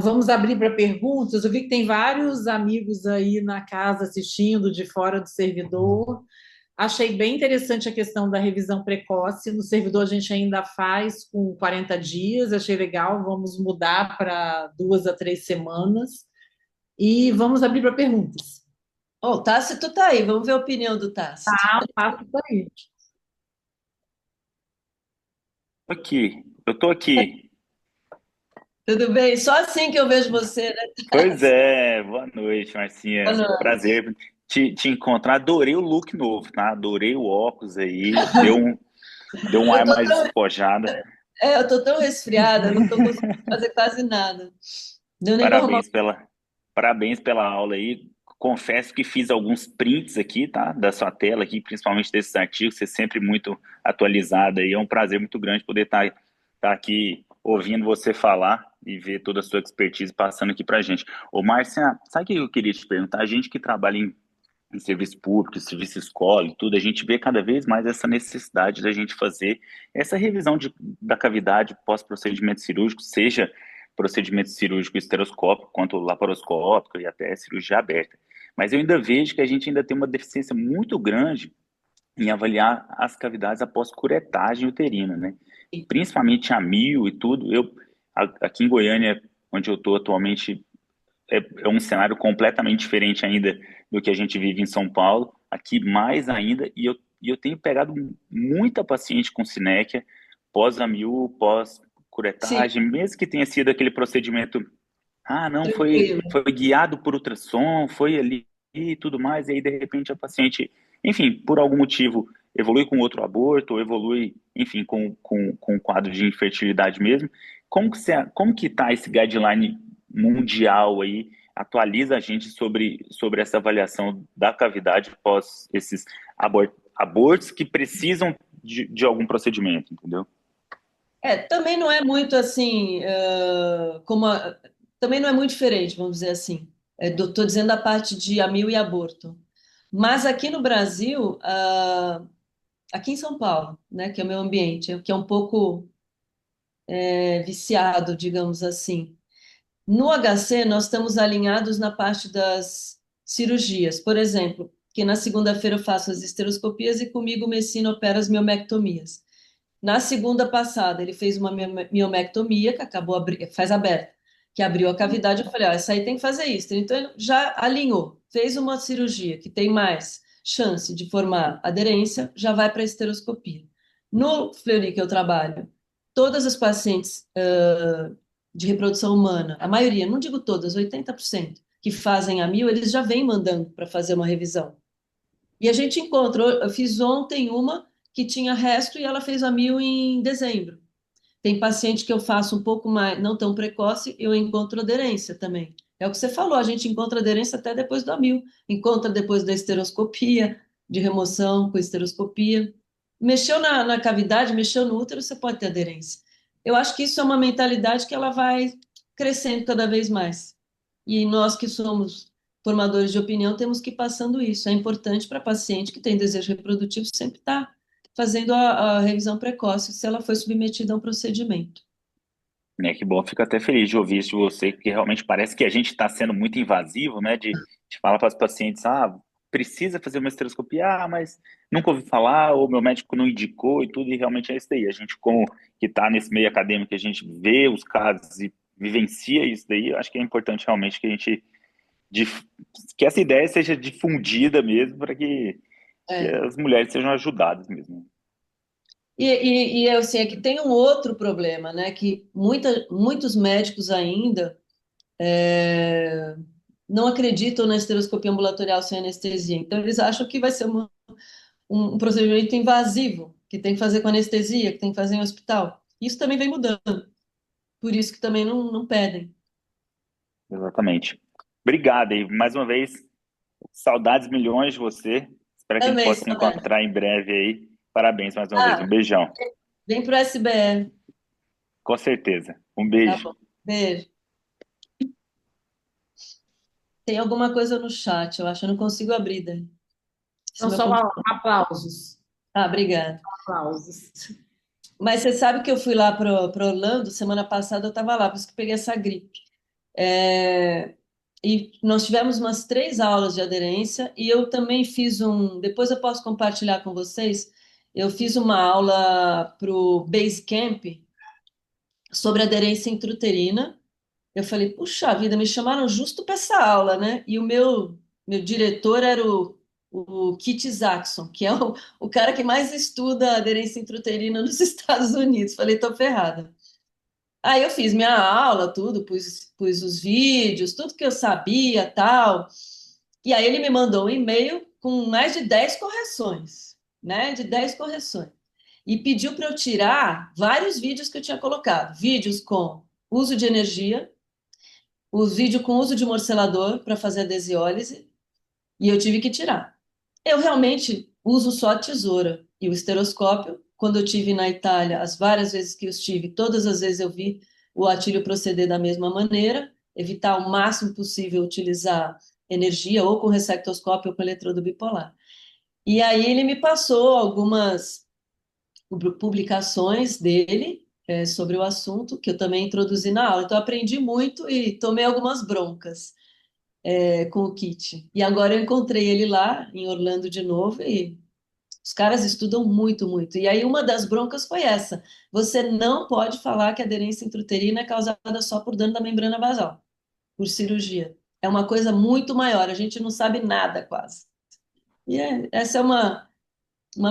Vamos abrir para perguntas. Eu vi que tem vários amigos aí na casa assistindo, de fora do servidor. Achei bem interessante a questão da revisão precoce. No servidor a gente ainda faz com 40 dias, achei legal. Vamos mudar para 2 a 3 semanas. E vamos abrir para perguntas. O Tácito está aí, vamos ver a opinião do Tácito. Passo para aí. Aqui, eu tô aqui. Tudo bem? Só assim que eu vejo você, né, Pois Tácito? é, boa noite, Marcinha. Boa noite. Prazer te encontrar. Adorei o look novo, tá? Adorei o óculos aí. Deu um Eu ar tô mais tão, despojada. eu tô tão resfriada, eu não tô conseguindo fazer quase nada. Deu nem para arrumar. Parabéns parabéns pela aula aí. Confesso que fiz alguns prints aqui, tá? Da sua tela aqui, principalmente desses artigos. Você é sempre muito atualizada aí. É um prazer muito grande poder estar aqui ouvindo você falar e ver toda a sua expertise passando aqui pra gente. Ô, Márcia, sabe o que eu queria te perguntar? A gente que trabalha em serviço público, serviço escola e tudo, a gente vê cada vez mais essa necessidade da gente fazer essa revisão da cavidade pós-procedimento cirúrgico, seja procedimento cirúrgico esteroscópico, quanto laparoscópico e até cirurgia aberta. Mas eu ainda vejo que a gente ainda tem uma deficiência muito grande em avaliar as cavidades após curetagem uterina, né? Principalmente a mil e tudo. Aqui em Goiânia, onde eu estou atualmente, é um cenário completamente diferente ainda do que a gente vive em São Paulo. Aqui mais ainda, e eu tenho pegado muita paciente com sinéquia pós-amil, Sim, pós-curetagem, mesmo que tenha sido aquele procedimento, não, tranquilo. foi guiado por ultrassom, foi ali e tudo mais, e aí de repente a paciente, enfim, por algum motivo, evolui com outro aborto, ou evolui, enfim, com um quadro de infertilidade mesmo. Como que tá esse guideline mundial aí? Atualiza a gente sobre essa avaliação da cavidade após esses abortos que precisam de algum procedimento, entendeu? Também não é muito assim, também não é muito diferente, vamos dizer assim. Estou dizendo a parte de amil e aborto. Mas aqui no Brasil, aqui em São Paulo, né, que é o meu ambiente, que é um pouco viciado, digamos assim. No HC, nós estamos alinhados na parte das cirurgias. Por exemplo, que na segunda-feira eu faço as esteroscopias e comigo o Messina opera as miomectomias. Na segunda passada, ele fez uma miomectomia, que acabou faz aberta, que abriu a cavidade. Eu falei, essa aí tem que fazer isso. Então, ele já alinhou, fez uma cirurgia que tem mais chance de formar aderência, já vai para a esteroscopia. No Fleury que eu trabalho, todas as pacientes de reprodução humana, a maioria, não digo todas, 80%, que fazem a mil, eles já vêm mandando para fazer uma revisão. E a gente encontrou, eu fiz ontem uma que tinha resto e ela fez a mil em dezembro. Tem paciente que eu faço um pouco mais, não tão precoce, eu encontro aderência também. É o que você falou, a gente encontra aderência até depois do amil, encontra depois da esteroscopia, de remoção com esteroscopia. Mexeu na cavidade, mexeu no útero, você pode ter aderência. Eu acho que isso é uma mentalidade que ela vai crescendo cada vez mais. E nós que somos formadores de opinião temos que ir passando isso. É importante para a paciente que tem desejo reprodutivo sempre estar fazendo a revisão precoce se ela foi submetida a um procedimento. Né, que bom, fico até feliz de ouvir isso de você, porque realmente parece que a gente está sendo muito invasivo, né, de falar para os pacientes, precisa fazer uma estereoscopia, mas nunca ouvi falar, ou meu médico não indicou e tudo, e realmente é isso daí. A gente, como que está nesse meio acadêmico, a gente vê os casos e vivencia isso daí, eu acho que é importante realmente que a gente, dif- que essa ideia seja difundida mesmo, para que É. as mulheres sejam ajudadas mesmo. Assim, é que tem um outro problema, né? Que muitos médicos ainda é, não acreditam na esteroscopia ambulatorial sem anestesia. Então, eles acham que vai ser um procedimento invasivo, que tem que fazer com anestesia, que tem que fazer em hospital. Isso também vem mudando, por isso que também não pedem. Exatamente. Obrigado aí. Mais uma vez, saudades milhões de você. Espero que a gente Também, possa se saudade. encontrar em breve aí. Parabéns mais uma vez. Um Ah, beijão. vem pro SBE. Com certeza. Um Tá beijo. bom. Beijo. Tem alguma coisa no chat, eu acho. Eu não consigo abrir, Dani. Esse Então, meu só computador. aplausos. Ah, obrigada. Aplausos. Mas você sabe que eu fui lá para Orlando, semana passada eu estava lá, por isso que peguei essa gripe. É, e nós tivemos umas 3 aulas de aderência e eu também fiz depois eu posso compartilhar com vocês, eu fiz uma aula para o Basecamp sobre aderência intrauterina. Eu falei, puxa vida, me chamaram justo para essa aula, né? E meu diretor era o Kit Isaacson, que é o cara que mais estuda aderência intrauterina nos Estados Unidos. Falei, tô ferrada. Aí eu fiz minha aula, tudo, pus os vídeos, tudo que eu sabia, tal. E aí ele me mandou um e-mail com mais de 10 correções, né? De 10 correções. E pediu para eu tirar vários vídeos que eu tinha colocado. Vídeos com uso de energia, os vídeos com uso de morcelador para fazer a desiólise, e eu tive que tirar. Eu realmente uso só a tesoura e o esteroscópio. Quando eu tive na Itália, as várias vezes que eu estive, todas as vezes eu vi o Atílio proceder da mesma maneira, evitar o máximo possível utilizar energia ou com ressectoscópio ou com eletrodo bipolar. E aí ele me passou algumas publicações dele sobre o assunto, que eu também introduzi na aula. Então, eu aprendi muito e tomei algumas broncas com o Kit. E agora eu encontrei ele lá em Orlando de novo e os caras estudam muito, muito. E aí uma das broncas foi essa: você não pode falar que a aderência intrauterina é causada só por dano da membrana basal, por cirurgia. É uma coisa muito maior, a gente não sabe nada quase. Essa é uma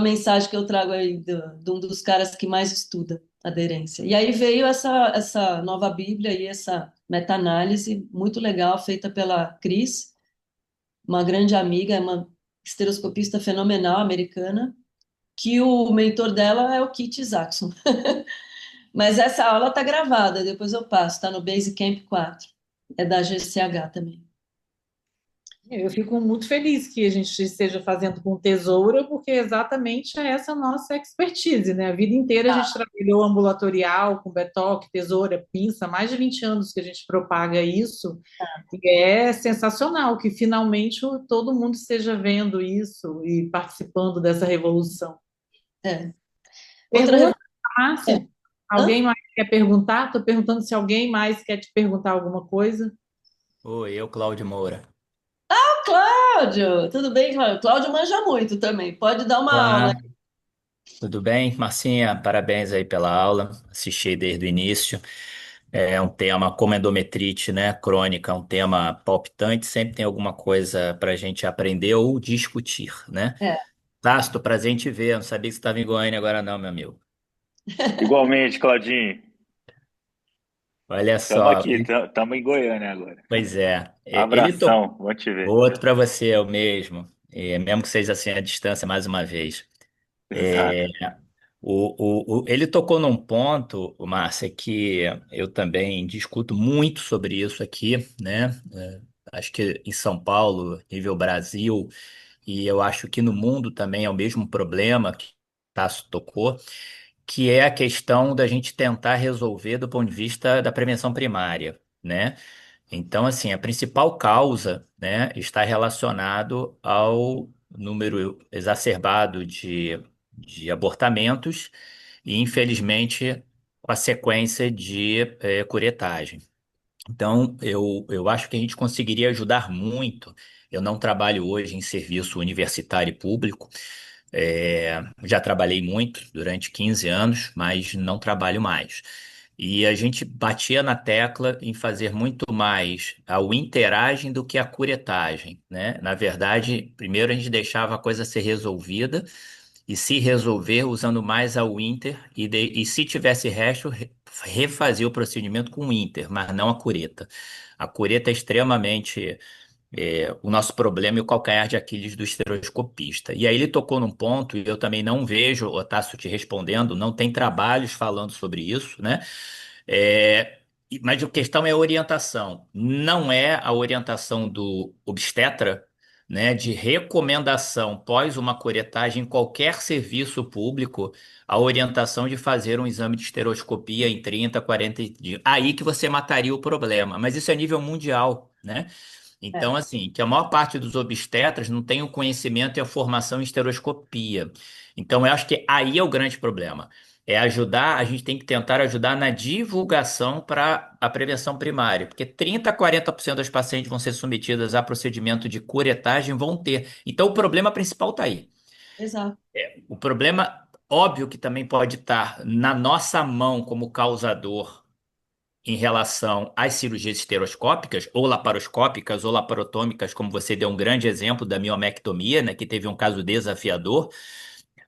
mensagem que eu trago aí de um dos caras que mais estuda aderência. E aí veio essa nova Bíblia e essa meta-análise muito legal, feita pela Cris, uma grande amiga, uma esteroscopista fenomenal americana, que o mentor dela é o Kit Isaacson. Mas essa aula tá gravada, depois eu passo, tá no Basecamp 4. É da GCH também. Eu fico muito feliz que a gente esteja fazendo com tesoura, porque exatamente é essa a nossa expertise, né? A vida inteira a gente trabalhou ambulatorial, com betoque, tesoura, pinça, mais de 20 anos que a gente propaga isso, e é sensacional que finalmente todo mundo esteja vendo isso e participando dessa revolução. É. Outra Pergunta, revolução. Márcia? Hã? Alguém mais quer perguntar? Estou perguntando se alguém mais quer te perguntar alguma coisa. Oi, eu, Cláudio Moura. Cláudio, tudo bem, Cláudio? Cláudio manja muito também. Pode dar uma aula. Olá, tudo bem? Marcinha, parabéns aí pela aula. Assisti desde o início. É um tema, como endometrite, né, crônica, um tema palpitante. Sempre tem alguma coisa para a gente aprender ou discutir, né? É. Tácito, prazer em te ver. Eu não sabia que você estava em Goiânia agora não, meu amigo. Igualmente, Claudinho. Olha Estamos só, aqui, estamos em Goiânia agora. pois é. Ele tocou Abração, bom te ver. outro para você, eu mesmo. Mesmo que seja assim à distância, mais uma vez. Exato. Ele tocou num ponto, Márcia, que eu também discuto muito sobre isso aqui, né? Acho que em São Paulo, nível Brasil, e eu acho que no mundo também é o mesmo problema que Tasso tocou, que é a questão da gente tentar resolver do ponto de vista da prevenção primária, né? Então, assim, a principal causa, né, está relacionado ao número exacerbado de abortamentos e, infelizmente, com a sequência de curetagem. Então, eu acho que a gente conseguiria ajudar muito. Eu não trabalho hoje em serviço universitário e público, já trabalhei muito durante 15 anos, mas não trabalho mais. E a gente batia na tecla em fazer muito mais a interagem do que a curetagem, né? Na verdade, primeiro a gente deixava a coisa ser resolvida e se resolver usando mais a Winter, e se tivesse resto, refazer o procedimento com o Inter, mas não a cureta. A cureta é extremamente o nosso problema e o calcanhar de Aquiles do estereoscopista. E aí ele tocou num ponto, e eu também não vejo, Otácio te respondendo, não tem trabalhos falando sobre isso, né? Mas a questão é a orientação. Não é a orientação do obstetra, né, de recomendação pós uma curetagem em qualquer serviço público, a orientação de fazer um exame de estereoscopia em 30, 40 dias. Aí que você mataria o problema. Mas isso é nível mundial, né? É, Então, assim, que a maior parte dos obstetras não tem o conhecimento e a formação em estereoscopia. Então, eu acho que aí é o grande problema. É ajudar, a gente tem que tentar ajudar na divulgação para a prevenção primária, porque 30 a 40% das pacientes vão ser submetidas a procedimento de curetagem, vão ter. Então, o problema principal está aí. exato. O problema, óbvio, que também pode estar na nossa mão como causador em relação às cirurgias estereoscópicas, ou laparoscópicas, ou laparotômicas, como você deu um grande exemplo da miomectomia, né, que teve um caso desafiador,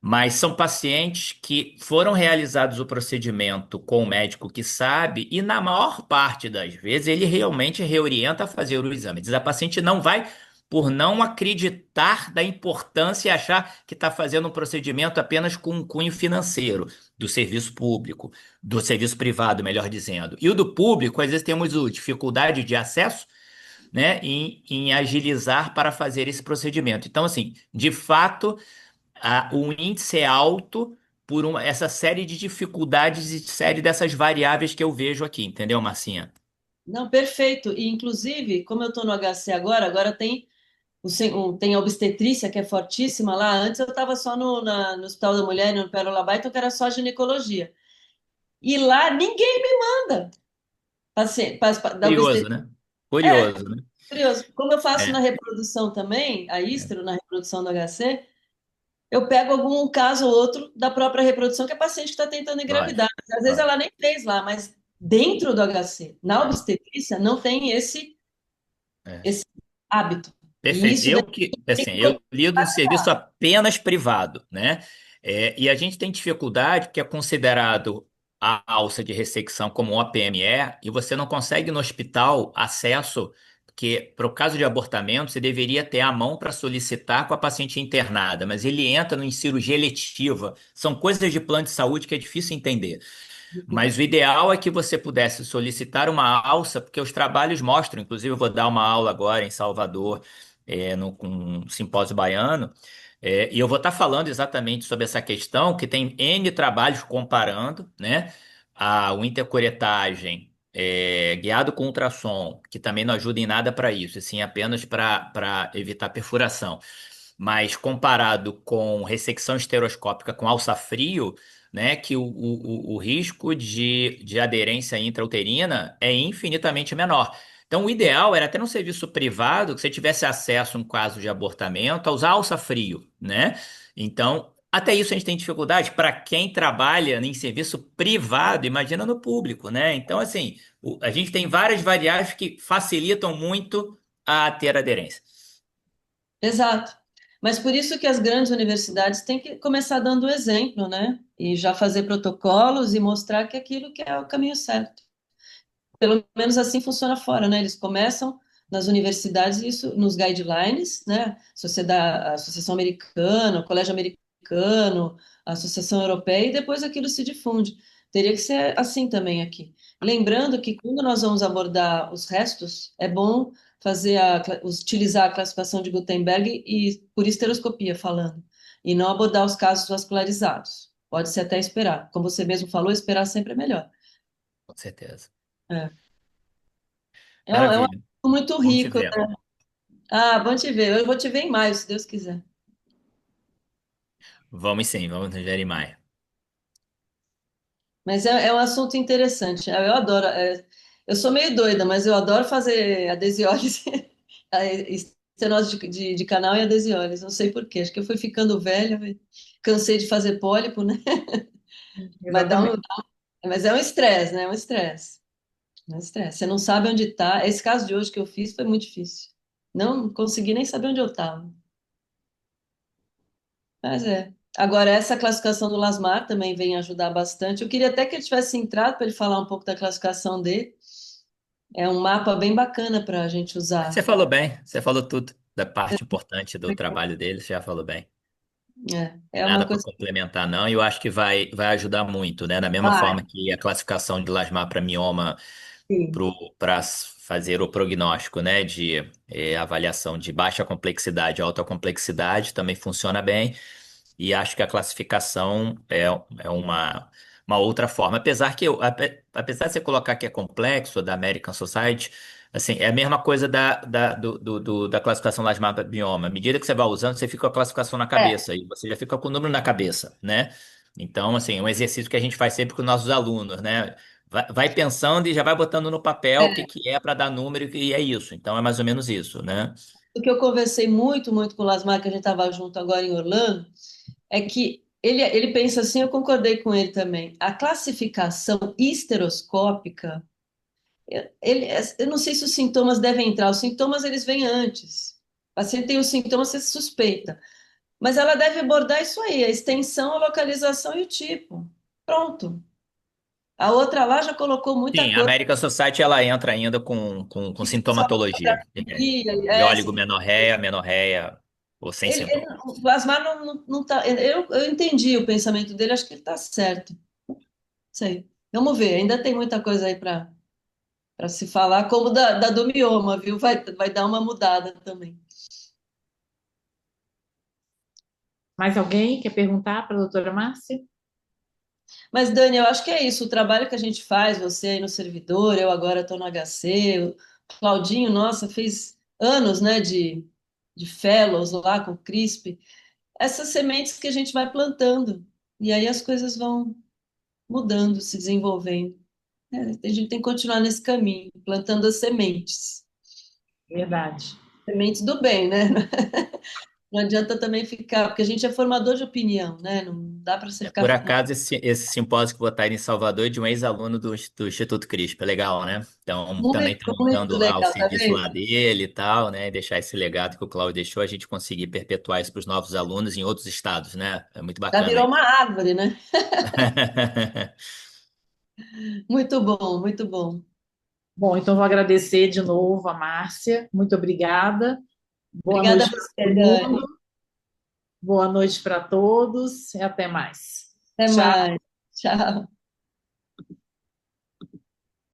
mas são pacientes que foram realizados o procedimento com o médico que sabe, e na maior parte das vezes ele realmente reorienta a fazer o exame. Diz a paciente não vai por não acreditar da importância e achar que está fazendo um procedimento apenas com um cunho financeiro do serviço público, do serviço privado, melhor dizendo. E o do público, às vezes temos dificuldade de acesso, né, em agilizar para fazer esse procedimento. Então, assim, de fato o índice é alto por essa série de dificuldades e série dessas variáveis que eu vejo aqui, entendeu, Marcinha? Não, perfeito. E, inclusive, como eu estou no HC agora tem, tem a obstetrícia, que é fortíssima lá. Antes eu estava só no Hospital da Mulher, no Pérola Baita, que era só ginecologia. E lá ninguém me manda paciente, da Curioso, obstetrícia. né? É, Curioso, né? curioso. Como eu faço na É, reprodução também, a é, istro, na reprodução do HC, eu pego algum caso ou outro da própria reprodução, que é paciente que está tentando engravidar. lógico, Às vezes ela lógico. nem fez lá, mas dentro do HC, na É, obstetrícia, não tem é. esse hábito. E Perfeito. isso daí Eu que, tem assim, que eu lido em começar. serviço apenas privado, né? E a gente tem dificuldade porque é considerado a alça de ressecção como um OPME e você não consegue no hospital acesso, porque para o caso de abortamento você deveria ter a mão para solicitar com a paciente internada, mas ele entra em cirurgia eletiva. São coisas de plano de saúde que é difícil entender. Mas o ideal é que você pudesse solicitar uma alça, porque os trabalhos mostram, inclusive eu vou dar uma aula agora em Salvador, com um simpósio baiano, e eu vou estar falando exatamente sobre essa questão, que tem N trabalhos comparando, né, o intercuretagem guiado com ultrassom, que também não ajuda em nada para isso, assim, apenas para evitar perfuração. Mas comparado com ressecção estereoscópica com alça frio, né, que o risco de aderência intrauterina é infinitamente menor. Então, o ideal era ter um serviço privado que você tivesse acesso, em caso de abortamento, a usar alça frio, né? Então, até isso a gente tem dificuldade para quem trabalha em serviço privado, imagina no público, né? Então, assim, a gente tem várias variáveis que facilitam muito a ter aderência. Exato. Mas por isso que as grandes universidades têm que começar dando exemplo, né? E já fazer protocolos e mostrar que aquilo que é o caminho certo. Pelo menos assim funciona fora, né? Eles começam nas universidades, isso nos guidelines, né? Sociedade, a Associação Americana, o Colégio Americano, a Associação Europeia, e depois aquilo se difunde. Teria que ser assim também aqui. Lembrando que quando nós vamos abordar os restos, é bom utilizar a classificação de Gutenberg e por histeroscopia falando, e não abordar os casos vascularizados. Pode-se até esperar. Como você mesmo falou, esperar sempre é melhor. Com certeza. É. É um Maravilha. assunto muito Bom te rico, ver. né? Ah, bom te ver. Eu vou te ver em maio, se Deus quiser. Vamos sim, vamos no Jerimai. Mas é um assunto interessante. Eu adoro. Eu sou meio doida, mas eu adoro fazer adesiólise, estenose de canal e adesiólise. Não sei por quê. Acho que eu fui ficando velha, cansei de fazer pólipo, né? Mas, Exatamente. mas é um estresse, né? É um estresse. É um estresse. Você não sabe onde está. Esse caso de hoje que eu fiz foi muito difícil. Não consegui nem saber onde eu estava. Mas é. Agora, essa classificação do Lasmar também vem ajudar bastante. Eu queria até que ele tivesse entrado para ele falar um pouco da classificação dele. É um mapa bem bacana para a gente usar. Você falou bem, você falou tudo da parte importante do trabalho dele, você já falou bem. É Nada uma para coisa. complementar, não, e eu acho que vai ajudar muito, né? Da mesma Vai, forma que a classificação de Lasmar para mioma sim. para fazer o prognóstico, né, de avaliação de baixa complexidade, alta complexidade, também funciona bem. E acho que a classificação é uma outra forma. Apesar que apesar de você colocar que é complexo da American Society, assim, é a mesma coisa da classificação Lasmar bioma. À medida que você vai usando, você fica com a classificação na É, cabeça e você já fica com o número na cabeça, né? Então, assim, é um exercício que a gente faz sempre com os nossos alunos, né? Vai pensando e já vai botando no papel o que é. que é para dar número e é isso. Então, é mais ou menos isso, né? O que eu conversei muito, muito com o Lasmar, que a gente estava junto agora em Orlando, é que ele pensa assim, eu concordei com ele também. A classificação histeroscópica, eu não sei se os sintomas devem entrar, os sintomas eles vêm antes. O paciente tem os sintomas, você suspeita. Mas ela deve abordar isso aí, a extensão, a localização e o tipo. Pronto. A outra lá já colocou muita Sim, a coisa. American Society ela entra ainda com Só sintomatologia, fotografia, de oligomenorreia, menorreia, ou sem sintoma. o Plasmar não tá. Eu entendi o pensamento dele, acho que ele está certo. Sei. Vamos ver, ainda tem muita coisa aí para se falar, como da do mioma, viu? Vai dar uma mudada também. Mais alguém quer perguntar para a doutora Márcia? Mas, Dani, eu acho que é isso. O trabalho que a gente faz, você aí no servidor, eu agora estou no HC, o Claudinho, nossa, fez anos, né, de fellows lá com o CRISP. Essas sementes que a gente vai plantando. E aí as coisas vão mudando, se desenvolvendo. A gente tem que continuar nesse caminho, plantando as sementes. Verdade. Sementes do bem, né? Não adianta também ficar, porque a gente é formador de opinião, né? Não dá para você ficar Por falando. acaso, esse simpósio que vou estar em Salvador é de um ex-aluno do Instituto CRISP, é legal, né? Então, também Muito, estamos muito montando lá o legal, tá serviço lá vendo? dele e tal, né? E deixar esse legado que o Cláudio deixou, a gente conseguir perpetuar isso para os novos alunos em outros estados, né? É muito Já bacana virou isso. uma árvore, né? Muito bom, muito bom. Bom, então vou agradecer de novo a Márcia. Muito obrigada. Boa Obrigada a noite para você, todo Dani. mundo. Boa noite para todos e até mais. Até Tchau. mais. Tchau.